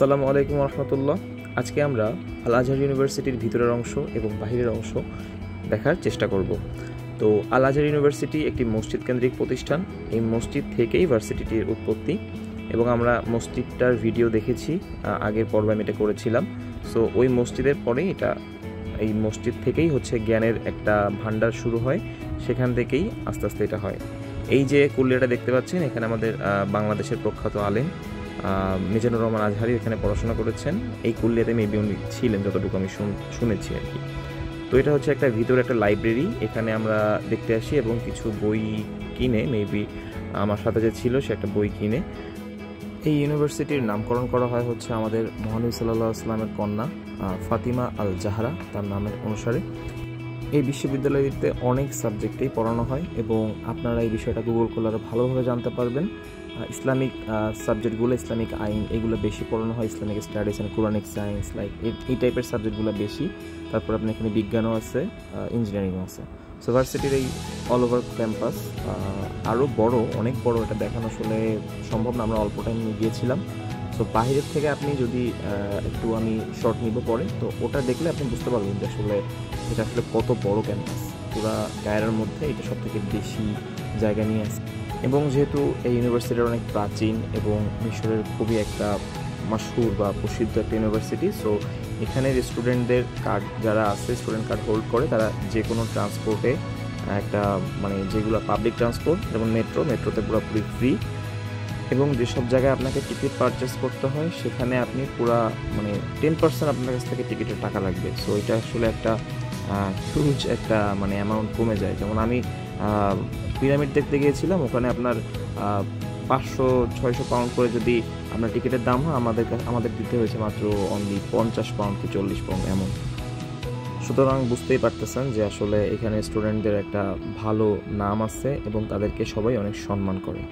আসসালামু আলাইকুম রহমতুল্লাহ। আজকে আমরা আল আজহার ইউনিভার্সিটির ভিতরের অংশ এবং বাহিরের অংশ দেখার চেষ্টা করব। তো আল আজহার ইউনিভার্সিটি একটি মসজিদ কেন্দ্রিক প্রতিষ্ঠান। এই মসজিদ থেকেই ভার্সিটিটির উৎপত্তি এবং আমরা মসজিদটার ভিডিও দেখেছি, আগের পর্বে আমি এটা করেছিলাম। সো ওই মসজিদের পরেই এই মসজিদ থেকেই হচ্ছে জ্ঞানের একটা ভান্ডার শুরু হয়, সেখান থেকেই আস্তে আস্তে এটা হয়। এই যে কুল্লিয়াটা দেখতে পাচ্ছেন, এখানে আমাদের বাংলাদেশের প্রখ্যাত আলেম মিজানুর রহমান আজহারি এখানে পড়াশোনা করেছেন। এই কুল্লিয়াতে মেবি উনি ছিলেন, যতটুকু আমি শুনেছি আর কি। তো এটা হচ্ছে একটা ভিতরে একটা লাইব্রেরি, এখানে আমরা দেখতে আসি এবং কিছু বই কিনে, মেবি আমার সাথে যে ছিল সে একটা বই কিনে। এই ইউনিভার্সিটির নামকরণ করা হয় হচ্ছে আমাদের মহানবী সাল্লাল্লাহু আলাইহি ওয়াসাল্লামের কন্যা ফাতিমা আল জাহরা, তার নামের অনুসারে। এই বিশ্ববিদ্যালয়টিতে অনেক সাবজেক্টেই পড়ানো হয় এবং আপনারা এই বিষয়টা গুগল করলে আরও ভালোভাবে জানতে পারবেন। ইসলামিক সাবজেক্টগুলো, ইসলামিক আইন, এগুলো বেশি পড়ানো হয়। Islamic studies and Quranic science, like এই টাইপের সাবজেক্টগুলো বেশি। তারপর আপনার এখানে বিজ্ঞানও আছে, ইঞ্জিনিয়ারিংও আছে। সো ভার্সিটির এই অল ওভার ক্যাম্পাস আরও বড়, অনেক বড়। এটা দেখানো আসলে সম্ভব না, আমরা অল্প টাইম গিয়েছিলাম। তো বাহিরের থেকে আপনি যদি একটু আমি শর্ট নিব পরে, তো ওটা দেখলে আপনি বুঝতে পারবেন যে আসলে এটা আসলে কত বড় ক্যাম্পাস। পুরা কায়রার মধ্যে এটা সবথেকে বেশি জায়গা নিয়ে আসে। এবং যেহেতু এই ইউনিভার্সিটির অনেক প্রাচীন এবং মিশরের খুবই একটা মাশহুর বা প্রসিদ্ধ একটা ইউনিভার্সিটি, সো এখানের স্টুডেন্টদের কার্ড যারা আছে, স্টুডেন্ট কার্ড হোল্ড করে, তারা যে কোনো ট্রান্সপোর্টে একটা যেগুলো পাবলিক ট্রান্সপোর্ট, যেমন মেট্রোতে পুরোপুরি ফ্রি। এবং যেসব জায়গায় আপনাকে টিকিট পারচেস করতে হয় সেখানে আপনি পুরা 10% আপনার কাছ থেকে টিকিটের টাকা লাগবে। সো এটা আসলে একটা হিউজ একটা অ্যামাউন্ট কমে যায়। যেমন আমি পিরামিড দেখতে গিয়েছিলাম, ওখানে আপনার 500-600 পাউন্ড করে যদি আপনার টিকিটের দাম হয়, আমাদের দিতে হয়েছে মাত্র অনলি 50 পাউন্ড কি 40 পাউন্ড এমন। সুতরাং বুঝতেই পারতেছেন যে আসলে এখানে স্টুডেন্টদের একটা ভালো নাম আছে এবং তাদেরকে সবাই অনেক সম্মান করে।